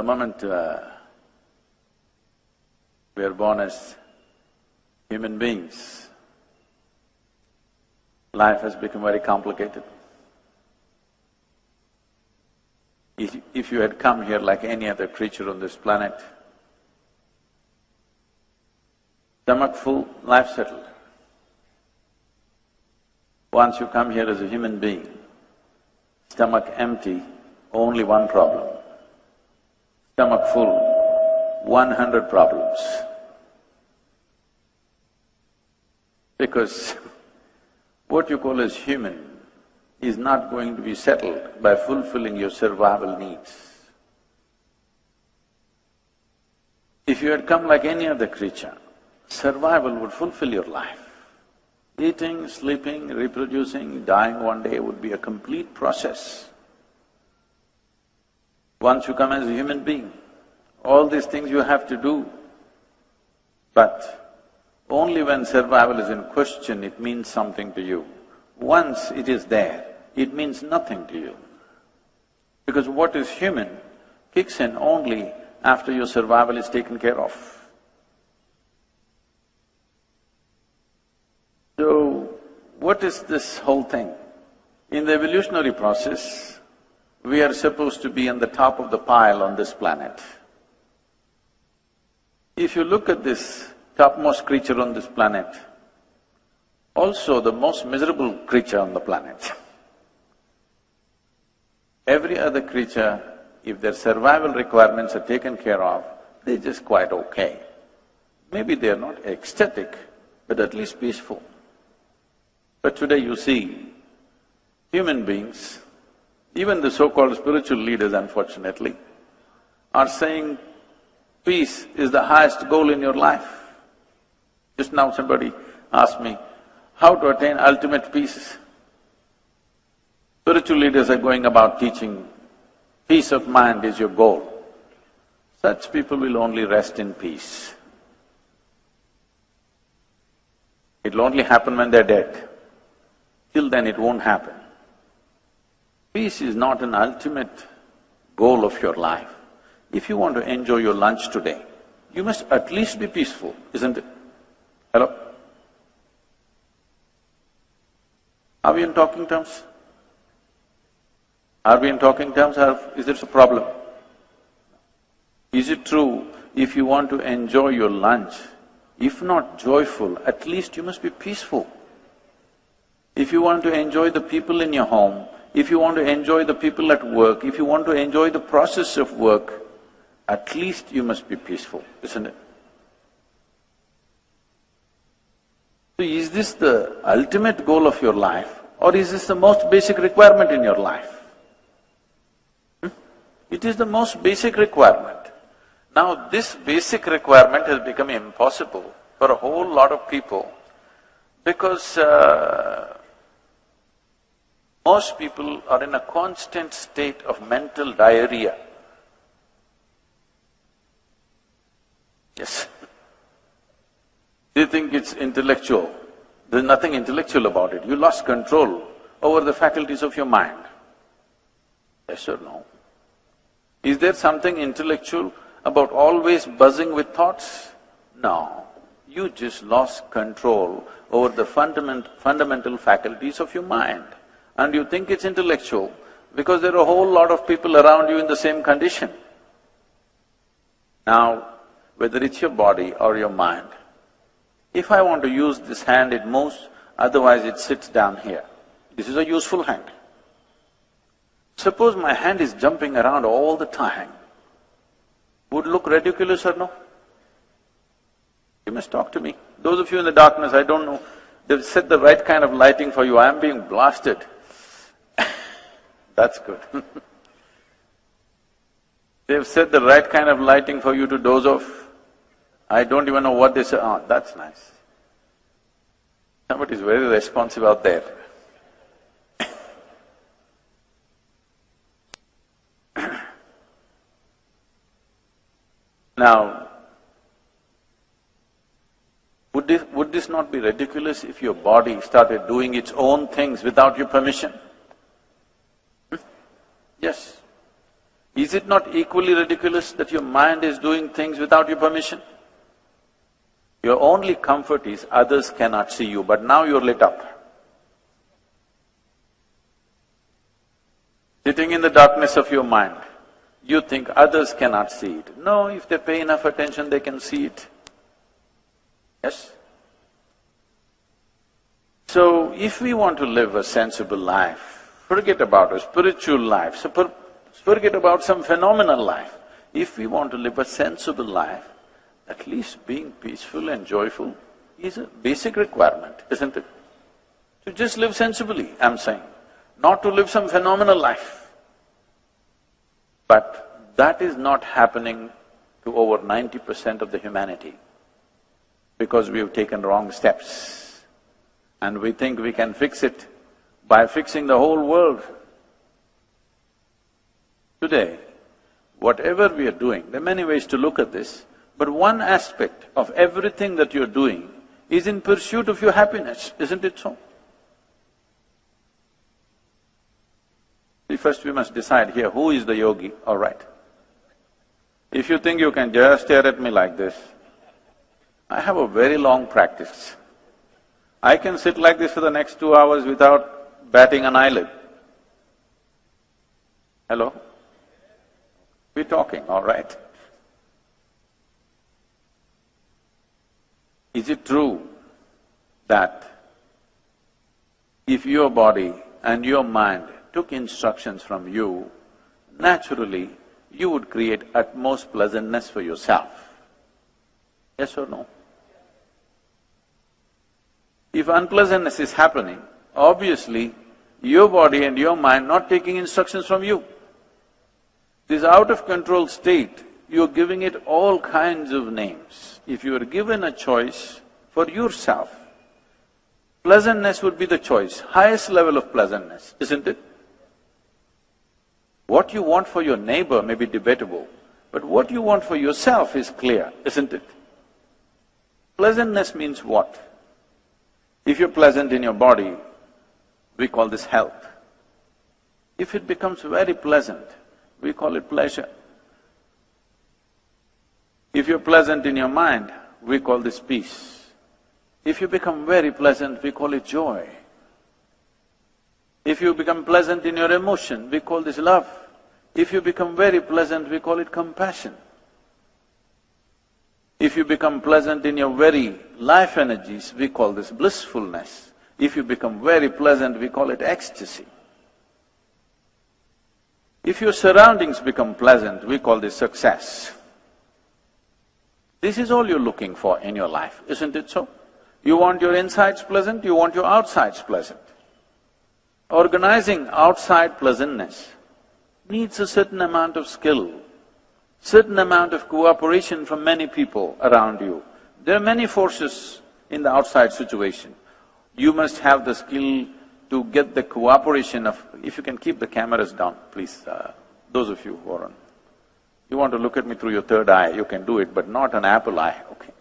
The moment we are born as human beings, life has become very complicated. If you had come here like any other creature on this planet, stomach full, life settled. Once you come here as a human being, stomach empty, only one problem. Stomach full, 100 problems. Because what you call as human is not going to be settled by fulfilling your survival needs. If you had come like any other creature, survival would fulfill your life. Eating, sleeping, reproducing, dying one day would be a complete process. Once you come as a human being, all these things you have to do, but only when survival is in question, it means something to you. Once it is there, it means nothing to you. Because what is human kicks in only after your survival is taken care of. So, what is this whole thing? In the evolutionary process, we are supposed to be on the top of the pile on this planet. If you look at this topmost creature on this planet, also the most miserable creature on the planet. Every other creature, if their survival requirements are taken care of, they're just quite okay. Maybe they're not ecstatic, but at least peaceful. But today you see, human beings, even the so-called spiritual leaders unfortunately, are saying peace is the highest goal in your life. Just now somebody asked me, how to attain ultimate peace? Spiritual leaders are going about teaching, peace of mind is your goal. Such people will only rest in peace. It'll only happen when they're dead. Till then it won't happen. Peace is not an ultimate goal of your life. If you want to enjoy your lunch today, you must at least be peaceful, isn't it? Hello? Are we in talking terms? Are we in talking terms or is there a problem? Is it true, if you want to enjoy your lunch, if not joyful, at least you must be peaceful? If you want to enjoy the people in your home, if you want to enjoy the people at work, if you want to enjoy the process of work, at least you must be peaceful, isn't it? So is this the ultimate goal of your life or is this the most basic requirement in your life? It is the most basic requirement. Now this basic requirement has become impossible for a whole lot of people because most people are in a constant state of mental diarrhea. Yes. They think it's intellectual. There's nothing intellectual about it. You lost control over the faculties of your mind. Yes or no? Is there something intellectual about always buzzing with thoughts? No. You just lost control over the fundamental faculties of your mind. And you think it's intellectual because there are a whole lot of people around you in the same condition. Now, whether it's your body or your mind, if I want to use this hand, it moves, otherwise it sits down here. This is a useful hand. Suppose my hand is jumping around all the time, would look ridiculous or no? You must talk to me. Those of you in the darkness, I don't know, they've set the right kind of lighting for you, I'm being blasted. That's good. They've set the right kind of lighting for you to doze off. I don't even know what they say, oh, that's nice. Somebody's very responsive out there. Now, would this not be ridiculous if your body started doing its own things without your permission? Yes. Is it not equally ridiculous that your mind is doing things without your permission? Your only comfort is others cannot see you, but now you're lit up. Sitting in the darkness of your mind, you think others cannot see it. No, if they pay enough attention, they can see it. Yes? So, if we want to live a sensible life, forget about a spiritual life, forget about some phenomenal life. If we want to live a sensible life, at least being peaceful and joyful is a basic requirement, isn't it? To just live sensibly, I'm saying, not to live some phenomenal life. But that is not happening to over 90% of the humanity because we have taken wrong steps and we think we can fix it by fixing the whole world. Today, whatever we are doing, there are many ways to look at this, but one aspect of everything that you're doing is in pursuit of your happiness, isn't it so? See, first we must decide here, who is the yogi, all right. If you think you can just stare at me like this, I have a very long practice. I can sit like this for the next 2 hours without batting an eyelid. Hello? We're talking, all right. Is it true that if your body and your mind took instructions from you, naturally you would create utmost pleasantness for yourself? Yes or no? If unpleasantness is happening, obviously your body and your mind not taking instructions from you. This out-of-control state, you're giving it all kinds of names. If you are given a choice for yourself, pleasantness would be the choice, highest level of pleasantness, isn't it? What you want for your neighbor may be debatable, but what you want for yourself is clear, isn't it? Pleasantness means what? If you're pleasant in your body, we call this health. If it becomes very pleasant, we call it pleasure. If you're pleasant in your mind, we call this peace. If you become very pleasant, we call it joy. If you become pleasant in your emotion, we call this love. If you become very pleasant, we call it compassion. If you become pleasant in your very life energies, we call this blissfulness. If you become very pleasant, we call it ecstasy. If your surroundings become pleasant, we call this success. This is all you're looking for in your life, isn't it so? You want your insides pleasant, you want your outsides pleasant. Organizing outside pleasantness needs a certain amount of skill, certain amount of cooperation from many people around you. There are many forces in the outside situation. You must have the skill to get the cooperation of… If you can keep the cameras down, please, those of you who are on… You want to look at me through your third eye, you can do it, but not an apple eye, okay?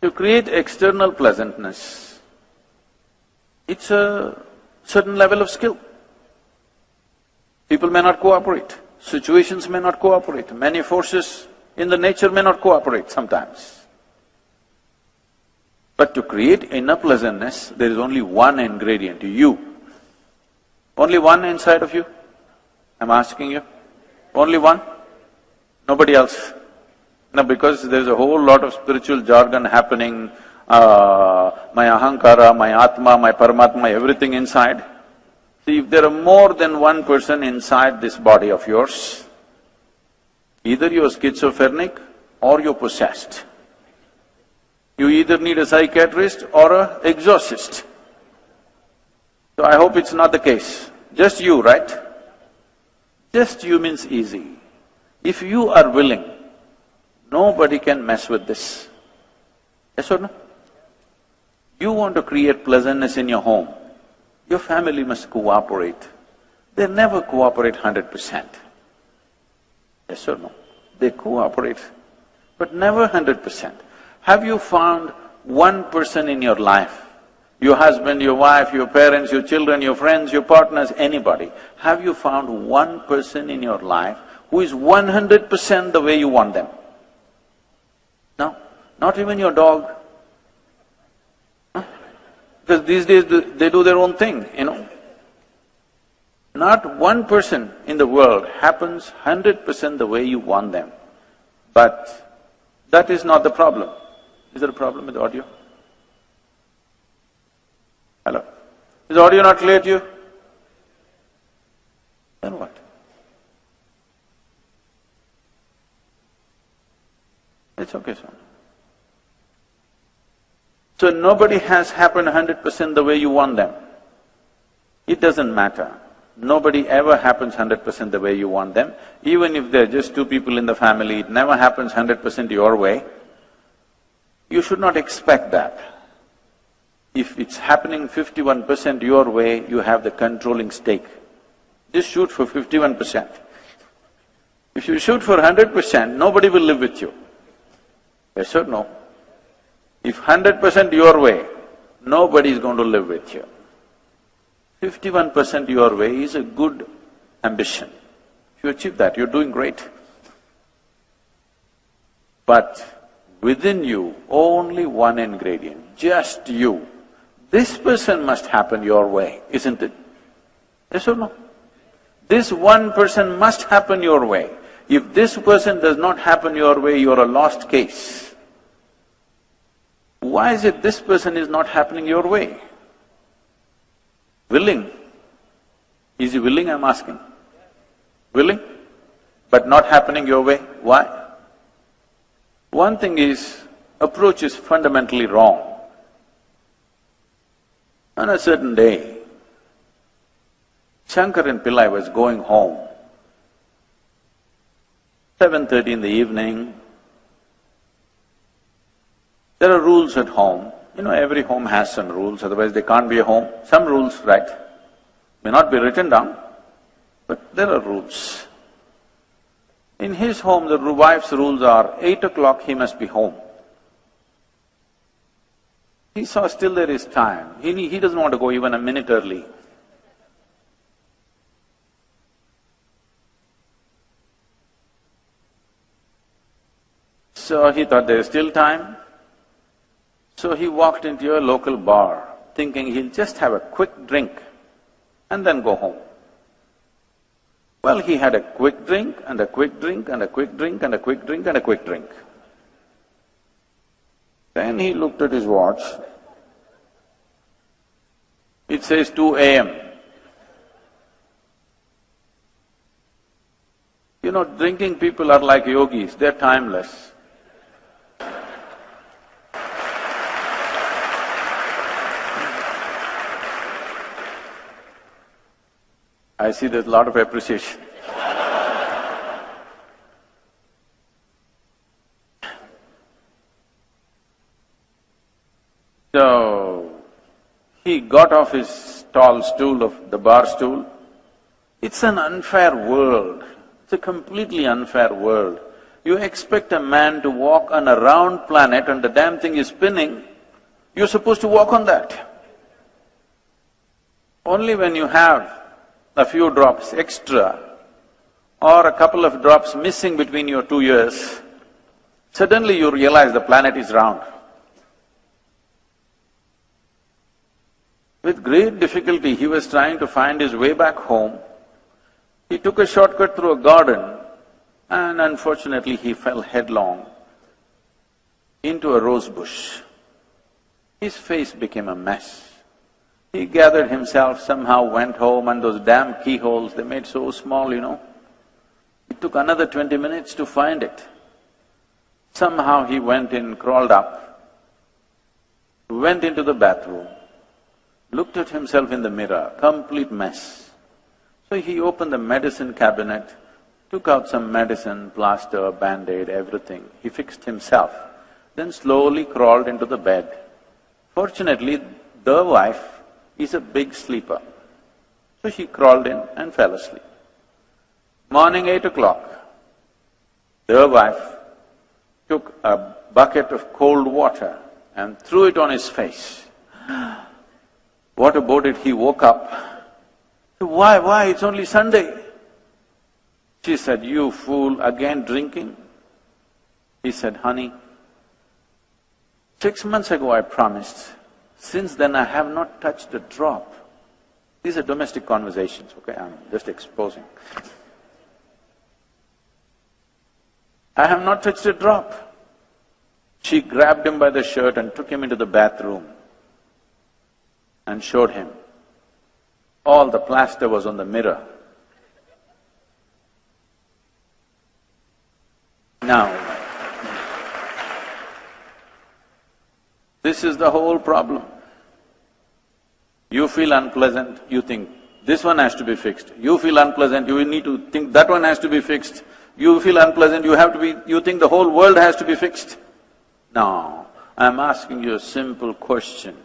To create external pleasantness, it's a certain level of skill. People may not cooperate, situations may not cooperate, many forces in the nature may not cooperate sometimes. But to create inner pleasantness, there is only one ingredient, you. Only one inside of you? I'm asking you. Only one? Nobody else? No, because there's a whole lot of spiritual jargon happening, my ahankara, my atma, my paramatma, everything inside. See, if there are more than one person inside this body of yours, either you're schizophrenic or you're possessed. You either need a psychiatrist or an exorcist. So I hope it's not the case. Just you, right? Just you means easy. If you are willing, nobody can mess with this. Yes or no? You want to create pleasantness in your home, your family must cooperate. They never cooperate 100%. Yes or no? They cooperate, but never 100%. Have you found one person in your life, your husband, your wife, your parents, your children, your friends, your partners, anybody, have you found one person in your life who is 100% the way you want them? No, not even your dog. Huh? Because these days they do their own thing, you know. Not one person in the world happens 100% the way you want them. But that is not the problem. Is there a problem with the audio? Hello? Is the audio not clear to you? Then what? It's okay, son. So nobody has happened 100% the way you want them. It doesn't matter. Nobody ever happens 100% the way you want them. Even if there are just two people in the family, it never happens 100% your way. You should not expect that. If it's happening 51% your way, you have the controlling stake. Just shoot for 51%. If you shoot for 100%, nobody will live with you. Yes or no? If 100% your way, nobody is going to live with you. 51% your way is a good ambition. If you achieve that, you're doing great. But within you, only one ingredient, just you. This person must happen your way, isn't it? Yes or no? This one person must happen your way. If this person does not happen your way, you're a lost case. Why is it this person is not happening your way? Willing. Is he willing, I'm asking? Willing? But not happening your way. Why? One thing is, approach is fundamentally wrong. On a certain day, Shankaran Pillai was going home. 7:30 in the evening. There are rules at home. You know, every home has some rules, otherwise they can't be a home. Some rules, right? May not be written down, but there are rules. In his home, the wife's rules are 8 o'clock he must be home. He saw still there is time. He doesn't want to go even a minute early. So he thought there is still time. So he walked into a local bar, thinking he'll just have a quick drink and then go home. Well, he had a quick drink and a quick drink and a quick drink and a quick drink and a quick drink. Then he looked at his watch. It says 2 a.m. You know, drinking people are like yogis, they're timeless. I see there's a lot of appreciation. So, he got off his tall stool, of the bar stool. It's an unfair world. It's a completely unfair world. You expect a man to walk on a round planet and the damn thing is spinning, you're supposed to walk on that. Only when you have a few drops extra or a couple of drops missing between your 2 ears, suddenly you realize the planet is round. With great difficulty, he was trying to find his way back home. He took a shortcut through a garden and unfortunately he fell headlong into a rose bush. His face became a mess. He gathered himself, somehow went home, and those damn keyholes, they made so small, you know. It took another 20 minutes to find it. Somehow he went in, crawled up, went into the bathroom, looked at himself in the mirror, complete mess. So he opened the medicine cabinet, took out some medicine, plaster, band-aid, everything. He fixed himself, then slowly crawled into the bed. Fortunately, the wife is a big sleeper. So she crawled in and fell asleep. Morning 8 o'clock, the wife took a bucket of cold water and threw it on his face. What about it? He woke up. Why? It's only Sunday. She said, you fool, again drinking? He said, honey, 6 months ago I promised. Since then I have not touched a drop. These are domestic conversations, okay? I'm just exposing. I have not touched a drop. She grabbed him by the shirt and took him into the bathroom and showed him. All the plaster was on the mirror. Now, this is the whole problem. You feel unpleasant, you think, this one has to be fixed. You feel unpleasant, you need to think that one has to be fixed. You feel unpleasant, you think the whole world has to be fixed. No, I'm asking you a simple question.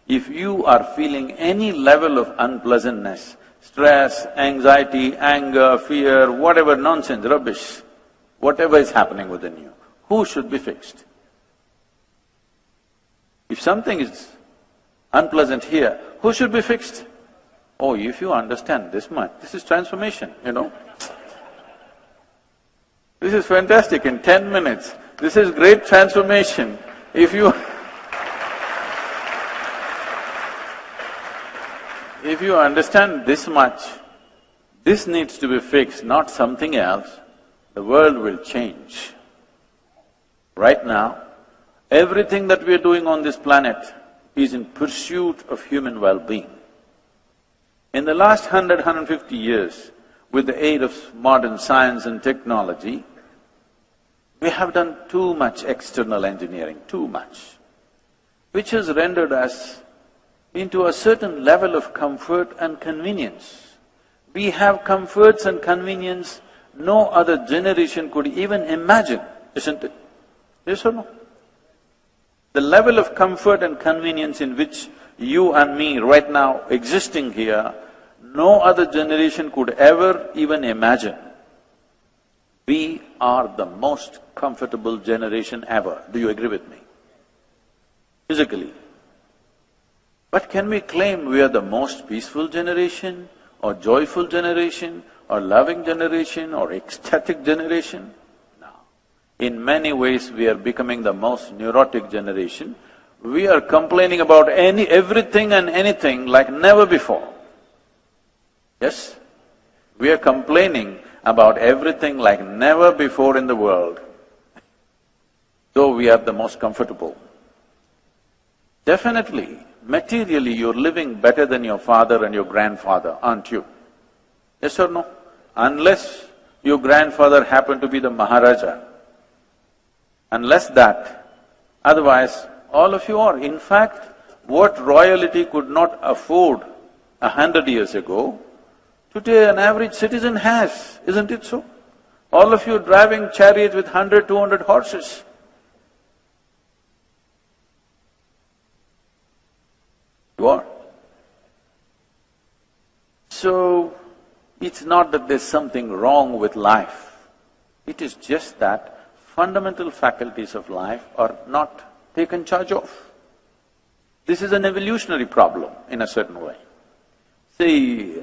If you are feeling any level of unpleasantness, stress, anxiety, anger, fear, whatever nonsense, rubbish, whatever is happening within you, who should be fixed? If something is unpleasant here, who should be fixed? Oh, if you understand this much, this is transformation, you know. This is fantastic, in 10 minutes, this is great transformation. If you understand this much, this needs to be fixed, not something else, the world will change. Right now, everything that we are doing on this planet is in pursuit of human well-being. In the last 150 years, with the aid of modern science and technology, we have done too much external engineering, too much, which has rendered us into a certain level of comfort and convenience. We have comforts and convenience no other generation could even imagine, isn't it? Yes or no? The level of comfort and convenience in which you and me right now existing here, no other generation could ever even imagine. We are the most comfortable generation ever. Do you agree with me? Physically. But can we claim we are the most peaceful generation, or joyful generation, or loving generation, or ecstatic generation? No. In many ways, we are becoming the most neurotic generation. We are complaining about everything and anything like never before. Yes? We are complaining about everything like never before in the world, though we are the most comfortable. Definitely, materially you're living better than your father and your grandfather, aren't you? Yes or no? Unless your grandfather happened to be the Maharaja. Unless that, otherwise all of you are. In fact, what royalty could not afford 100 years ago, today an average citizen has, isn't it so? All of you driving chariots with 100, 200 horses. You are. So, it's not that there's something wrong with life. It is just that fundamental faculties of life are not taken charge of. This is an evolutionary problem in a certain way. See,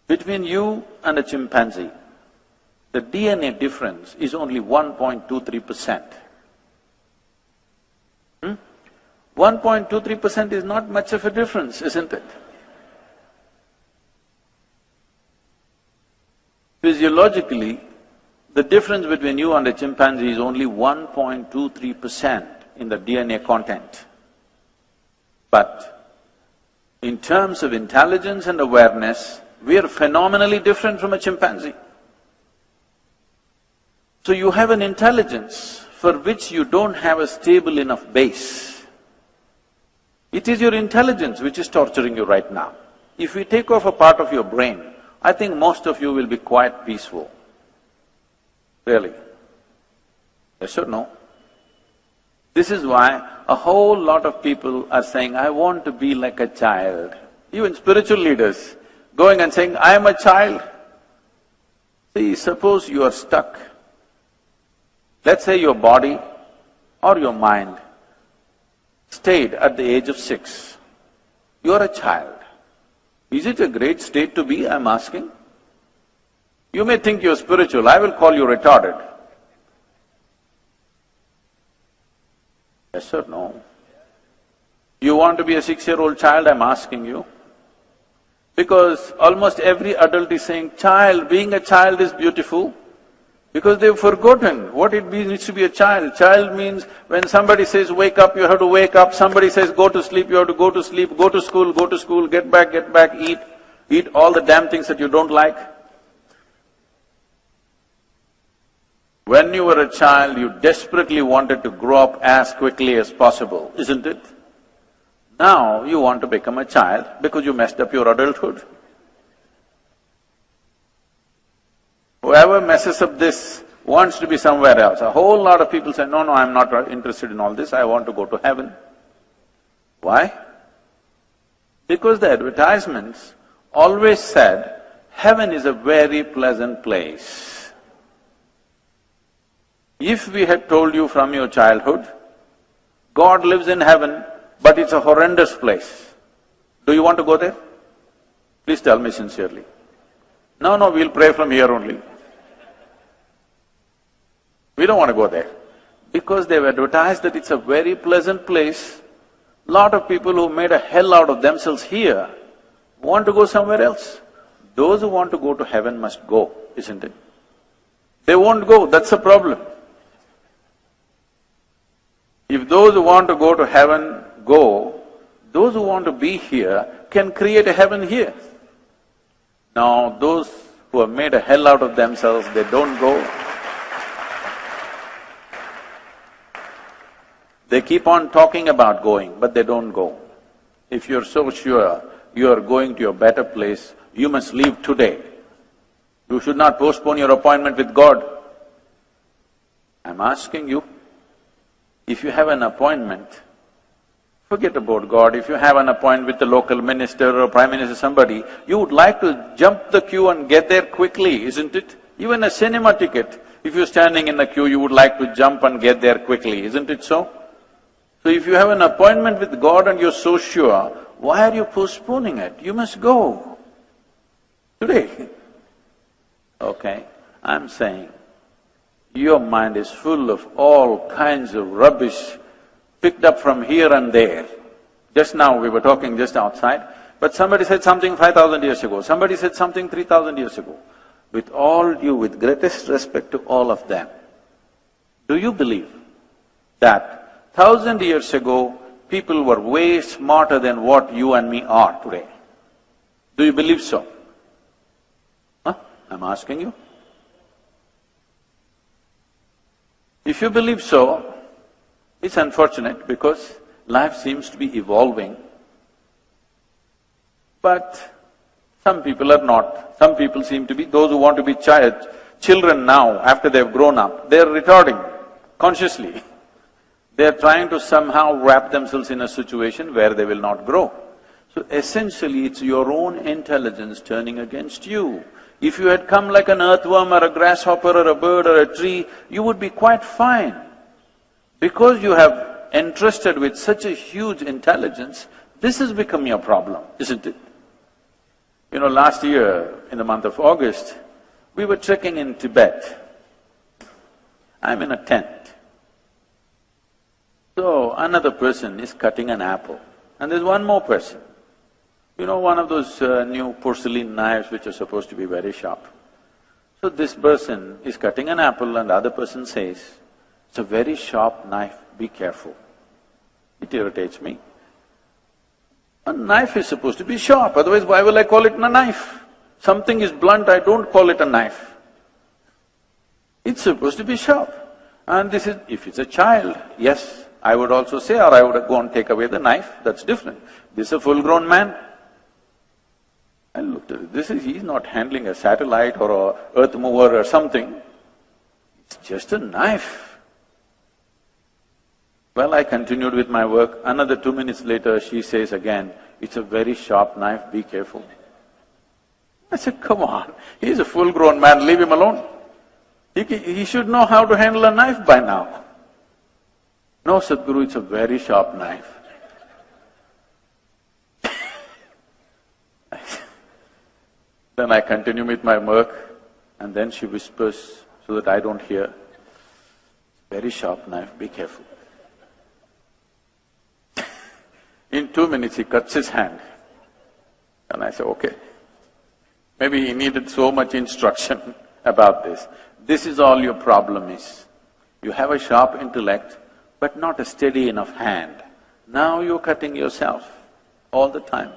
between you and a chimpanzee, the DNA difference is only 1.23%. 1.23% is not much of a difference, isn't it? Physiologically, the difference between you and a chimpanzee is only 1.23% in the DNA content. But in terms of intelligence and awareness, we are phenomenally different from a chimpanzee. So you have an intelligence for which you don't have a stable enough base. It is your intelligence which is torturing you right now. If we take off a part of your brain, I think most of you will be quite peaceful. Really. Yes or no? This is why a whole lot of people are saying, I want to be like a child. Even spiritual leaders going and saying, I am a child. See, suppose you are stuck Let's say your body or your mind stayed at the age of 6. You're a child. Is it a great state to be, I'm asking? You may think you're spiritual, I will call you retarded. Yes or no? You want to be a 6-year-old child, I'm asking you? Because almost every adult is saying, being a child is beautiful, because they've forgotten what it means to be a child. Child means when somebody says wake up, you have to wake up, somebody says go to sleep, you have to go to sleep, go to school, get back, eat all the damn things that you don't like. When you were a child, you desperately wanted to grow up as quickly as possible, isn't it? Now you want to become a child because you messed up your adulthood. Whoever messes up this wants to be somewhere else. A whole lot of people say, no, I'm not interested in all this, I want to go to heaven. Why? Because the advertisements always said, heaven is a very pleasant place. If we had told you from your childhood, God lives in heaven, but it's a horrendous place, do you want to go there? Please tell me sincerely. No, we'll pray from here only. We don't want to go there. Because they've advertised that it's a very pleasant place, lot of people who made a hell out of themselves here want to go somewhere else. Those who want to go to heaven must go, isn't it? They won't go, that's the problem. If those who want to go to heaven go, those who want to be here can create a heaven here. Now, those who have made a hell out of themselves, they don't go. They keep on talking about going, but they don't go. If you're so sure you are going to a better place, you must leave today. You should not postpone your appointment with God. I'm asking you, if you have an appointment, forget about God, if you have an appointment with the local minister or prime minister, somebody, you would like to jump the queue and get there quickly, isn't it? Even a cinema ticket, if you're standing in the queue, you would like to jump and get there quickly, isn't it so? So if you have an appointment with God and you're so sure, why are you postponing it? You must go today. Okay, I'm saying, your mind is full of all kinds of rubbish picked up from here and there. Just now we were talking just outside, but somebody said something 5,000 years ago, somebody said something 3,000 years ago. With all due, with greatest respect to all of them, do you believe that 1,000 years ago, people were way smarter than what you and me are today? Do you believe so? Huh? I'm asking you. If you believe so, it's unfortunate because life seems to be evolving, but some people are not. Some people seem to be, those who want to be children now, after they've grown up, they're retarding consciously. They're trying to somehow wrap themselves in a situation where they will not grow. So essentially, it's your own intelligence turning against you. If you had come like an earthworm or a grasshopper or a bird or a tree, you would be quite fine. Because you have entrusted with such a huge intelligence, this has become your problem, isn't it? You know, last year, in the month of August, we were trekking in Tibet. I'm in a tent. So, another person is cutting an apple, and there's one more person. You know, one of those new porcelain knives which are supposed to be very sharp. So this person is cutting an apple and the other person says, it's a very sharp knife, be careful. It irritates me. A knife is supposed to be sharp, otherwise why will I call it a knife? Something is blunt, I don't call it a knife. It's supposed to be sharp. And this is… if it's a child, yes, I would also say, or I would go and take away the knife, that's different. This is a full-grown man. I looked at it, he's not handling a satellite or a earth mover or something. It's just a knife. Well, I continued with my work. Another 2 minutes later, she says again, it's a very sharp knife, be careful. I said, come on, he's a full-grown man, leave him alone. He should know how to handle a knife by now. No, Sadhguru, it's a very sharp knife. Then I continue with my work, and then she whispers so that I don't hear, very sharp knife, be careful. In 2 minutes he cuts his hand. And I say, okay. Maybe he needed so much instruction about this. This is all your problem is. You have a sharp intellect, but not a steady enough hand. Now you're cutting yourself all the time.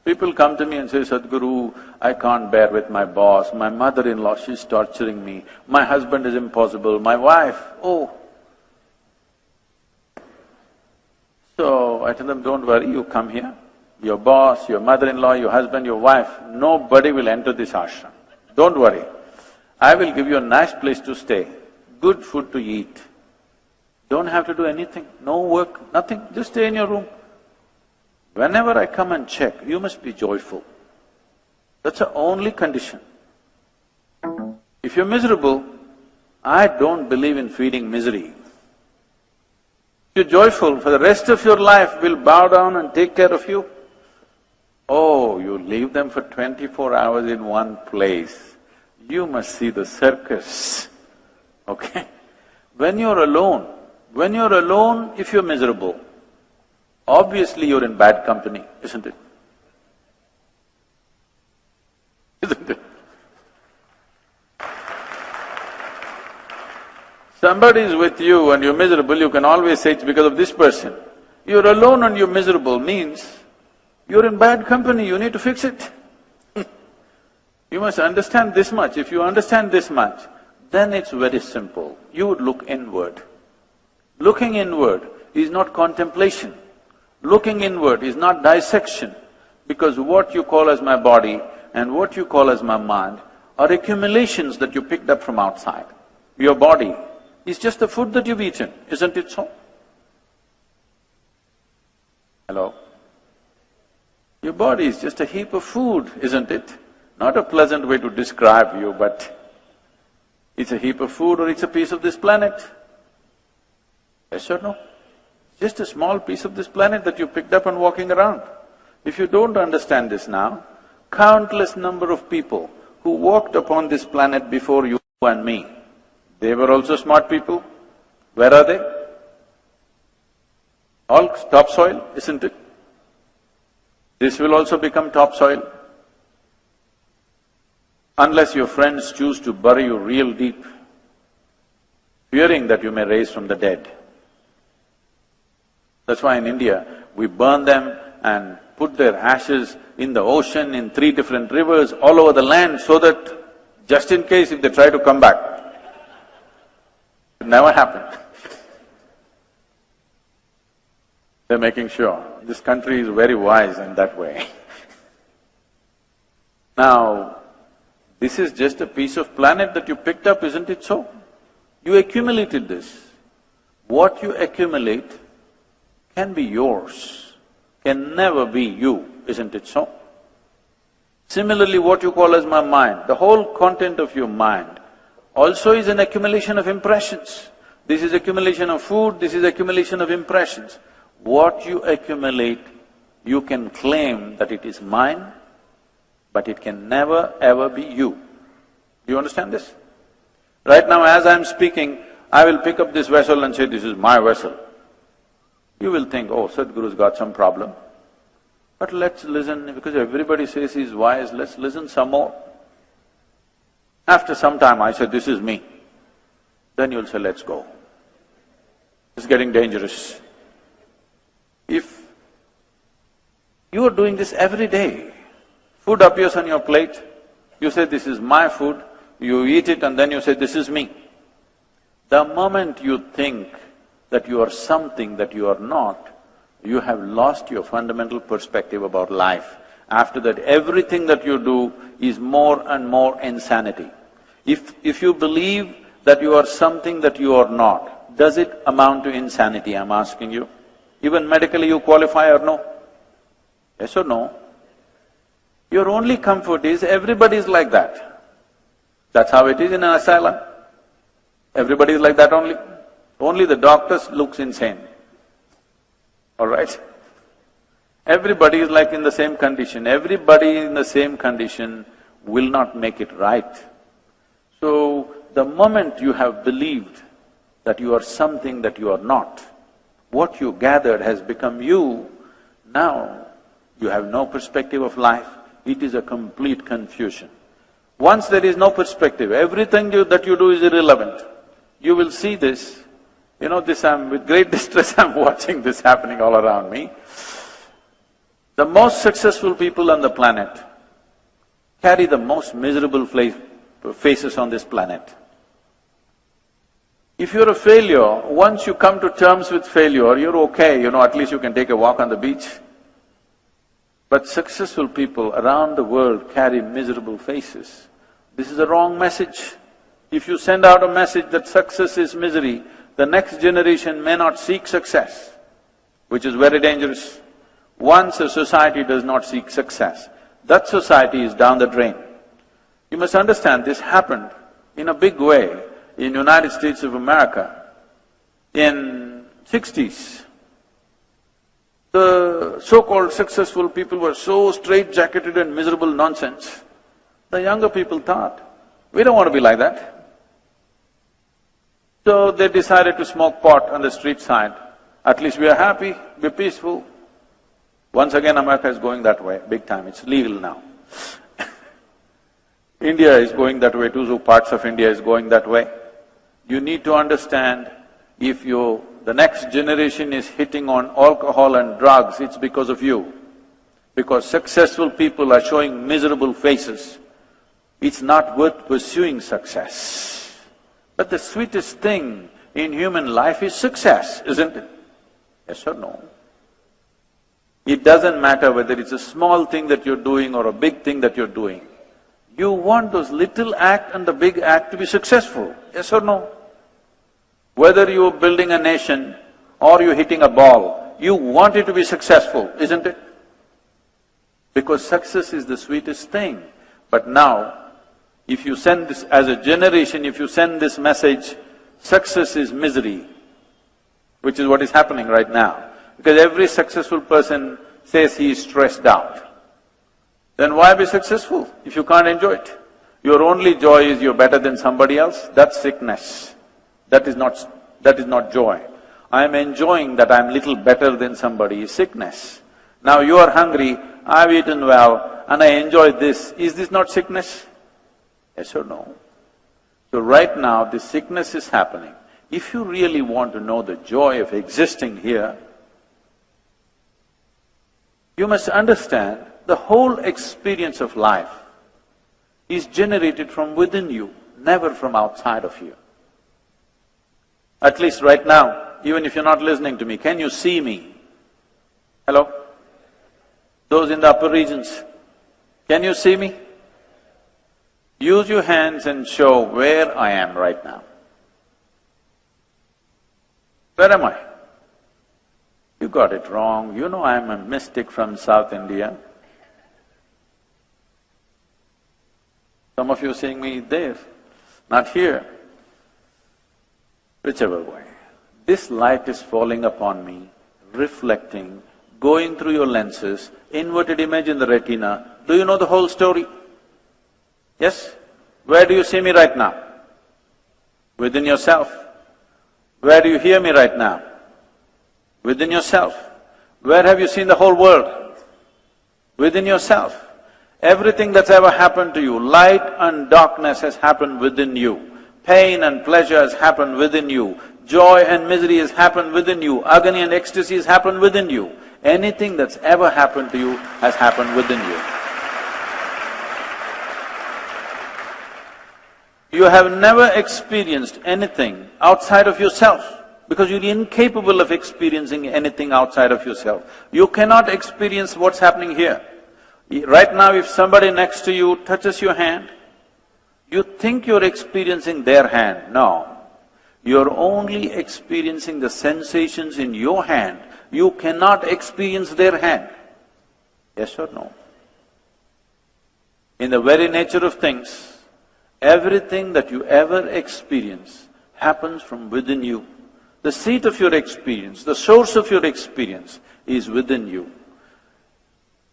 People come to me and say, Sadhguru, I can't bear with my boss, my mother-in-law, she's torturing me, my husband is impossible, my wife, oh. So I tell them, don't worry, you come here, your boss, your mother-in-law, your husband, your wife, nobody will enter this ashram. Don't worry. I will give you a nice place to stay, good food to eat. Don't have to do anything, no work, nothing, just stay in your room. Whenever I come and check, you must be joyful. That's the only condition. If you're miserable, I don't believe in feeding misery. If you're joyful, for the rest of your life will bow down and take care of you. Oh, you leave them for 24 hours in one place. You must see the circus, okay? When you're alone, if you're miserable, obviously you're in bad company, isn't it? Isn't it? Somebody is with you and you're miserable, you can always say it's because of this person. You're alone and you're miserable means you're in bad company, you need to fix it. You must understand this much. If you understand this much, then it's very simple. You would look inward. Looking inward is not contemplation. Looking inward is not dissection, because what you call as my body and what you call as my mind are accumulations that you picked up from outside. Your body is just the food that you've eaten, isn't it so? Hello? Your body is just a heap of food, isn't it? Not a pleasant way to describe you, but it's a heap of food or it's a piece of this planet. Yes or no? Just a small piece of this planet that you picked up and walking around. If you don't understand this now, countless number of people who walked upon this planet before you and me, they were also smart people. Where are they? All topsoil, isn't it? This will also become topsoil. Unless your friends choose to bury you real deep, fearing that you may rise from the dead. That's why in India, we burn them and put their ashes in the ocean, in 3 different rivers, all over the land, so that just in case if they try to come back, it never happened. They're making sure. This country is very wise in that way. Now, this is just a piece of planet that you picked up, isn't it so? You accumulated this. What you accumulate can be yours, can never be you, isn't it so? Similarly, what you call as my mind, the whole content of your mind also is an accumulation of impressions. This is accumulation of food, this is accumulation of impressions. What you accumulate, you can claim that it is mine, but it can never ever be you. Do you understand this? Right now as I'm speaking, I will pick up this vessel and say, this is my vessel. You will think, oh, Sadhguru's got some problem. But let's listen, because everybody says he's wise, let's listen some more. After some time I say, this is me. Then you'll say, let's go. It's getting dangerous. If you are doing this every day, food appears on your plate, you say, this is my food, you eat it and then you say, this is me. The moment you think that you are something that you are not, you have lost your fundamental perspective about life. After that, everything that you do is more and more insanity. If you believe that you are something that you are not, does it amount to insanity, I'm asking you? Even medically you qualify or no? Yes or no? Your only comfort is everybody is like that. That's how it is in an asylum. Everybody is like that only. Only the doctors looks insane, all right? Everybody is like in the same condition. Everybody in the same condition will not make it right. So, the moment you have believed that you are something that you are not, what you gathered has become you, now you have no perspective of life, it is a complete confusion. Once there is no perspective, everything that you do is irrelevant. You will see this. You know, with great distress I'm watching this happening all around me. The most successful people on the planet carry the most miserable faces on this planet. If you're a failure, once you come to terms with failure, you're okay, at least you can take a walk on the beach. But successful people around the world carry miserable faces. This is a wrong message. If you send out a message that success is misery, the next generation may not seek success, which is very dangerous. Once a society does not seek success, that society is down the drain. You must understand, this happened in a big way in United States of America in 60s. The so-called successful people were so straight-jacketed and miserable nonsense. The younger people thought, we don't want to be like that. So they decided to smoke pot on the street side. At least we are happy, we're peaceful. Once again, America is going that way, big time, it's legal now. India is going that way too, so parts of India is going that way. You need to understand, if the next generation is hitting on alcohol and drugs, it's because of you. Because successful people are showing miserable faces. It's not worth pursuing success. But the sweetest thing in human life is success, isn't it? Yes or no? It doesn't matter whether it's a small thing that you're doing or a big thing that you're doing. You want those little act and the big act to be successful, yes or no? Whether you're building a nation or you're hitting a ball, you want it to be successful, isn't it? Because success is the sweetest thing. But now, if you send this, as a generation, if you send this message, success is misery, which is what is happening right now. Because every successful person says he is stressed out. Then why be successful if you can't enjoy it? Your only joy is you're better than somebody else, that's sickness. That is not joy. I'm enjoying that I'm little better than somebody is sickness. Now you are hungry, I've eaten well, and I enjoy this. Is this not sickness? Yes or no? So right now, this sickness is happening. If you really want to know the joy of existing here, you must understand the whole experience of life is generated from within you, never from outside of you. At least right now, even if you're not listening to me, can you see me? Hello? Those in the upper regions, can you see me? Use your hands and show where I am right now. Where am I? You got it wrong, you know I'm a mystic from South India. Some of you are seeing me there, not here. Whichever way. This light is falling upon me, reflecting, going through your lenses, inverted image in the retina. Do you know the whole story? Yes? Where do you see me right now? Within yourself. Where do you hear me right now? Within yourself. Where have you seen the whole world? Within yourself. Everything that's ever happened to you, light and darkness has happened within you. Pain and pleasure has happened within you. Joy and misery has happened within you. Agony and ecstasy has happened within you. Anything that's ever happened to you has happened within you. You have never experienced anything outside of yourself because you're incapable of experiencing anything outside of yourself. You cannot experience what's happening here. Right now, if somebody next to you touches your hand, you think you're experiencing their hand. No. You're only experiencing the sensations in your hand. You cannot experience their hand. Yes or no? In the very nature of things, everything that you ever experience happens from within you. The seat of your experience, the source of your experience is within you.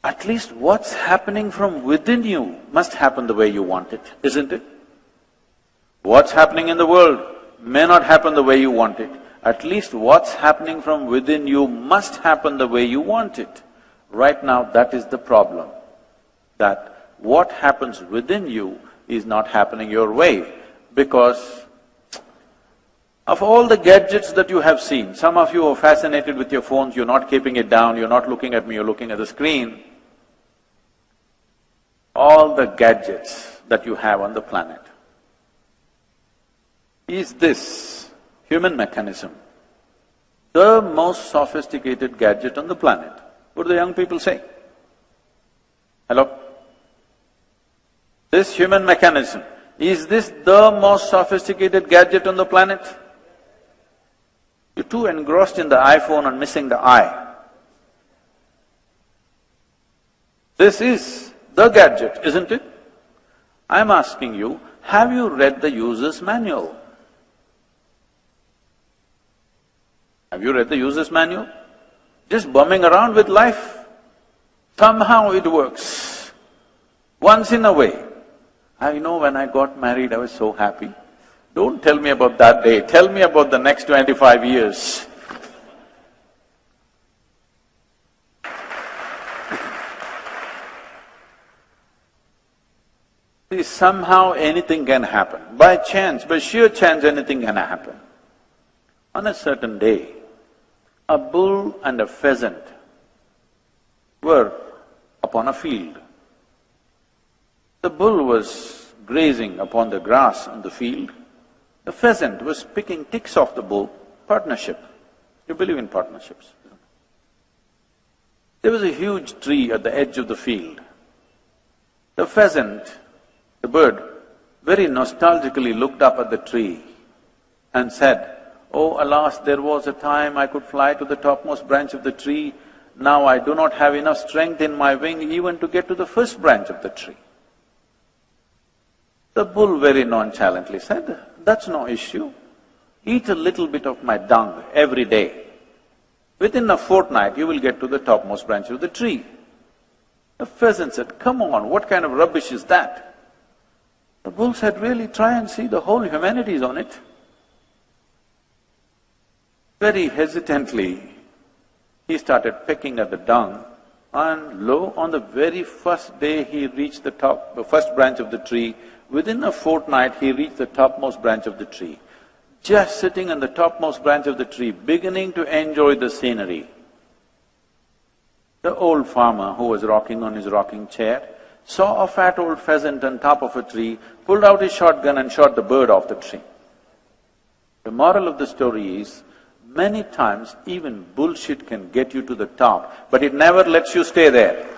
At least what's happening from within you must happen the way you want it, isn't it? What's happening in the world may not happen the way you want it. At least what's happening from within you must happen the way you want it. Right now, that is the problem, that what happens within you is not happening your way, because of all the gadgets that you have seen, some of you are fascinated with your phones, you're not keeping it down, you're not looking at me, you're looking at the screen. All the gadgets that you have on the planet, is this human mechanism the most sophisticated gadget on the planet? What do the young people say? Hello? This human mechanism, is this the most sophisticated gadget on the planet? You're too engrossed in the iPhone and missing the eye. This is the gadget, isn't it? I'm asking you, have you read the user's manual? Have you read the user's manual? Just bumming around with life. Somehow it works. Once in a way. I know when I got married, I was so happy. Don't tell me about that day, tell me about the next 25 years. See, somehow anything can happen. By chance, by sheer chance, anything can happen. On a certain day, a bull and a pheasant were upon a field. The bull was grazing upon the grass on the field. The pheasant was picking ticks off the bull. Partnership. You believe in partnerships? There was a huge tree at the edge of the field. The pheasant, the bird, very nostalgically looked up at the tree and said, "Oh, alas, there was a time I could fly to the topmost branch of the tree. Now I do not have enough strength in my wing even to get to the first branch of the tree." The bull very nonchalantly said, "That's no issue. Eat a little bit of my dung every day. Within a fortnight, you will get to the topmost branch of the tree." The pheasant said, "Come on, what kind of rubbish is that?" The bull said, "Really, try and see, the whole humanity is on it." Very hesitantly, he started pecking at the dung, and lo, on the very first day he reached the first branch of the tree. Within a fortnight, he reached the topmost branch of the tree. Just sitting on the topmost branch of the tree, beginning to enjoy the scenery. The old farmer who was rocking on his rocking chair saw a fat old pheasant on top of a tree, pulled out his shotgun and shot the bird off the tree. The moral of the story is, many times even bullshit can get you to the top, but it never lets you stay there.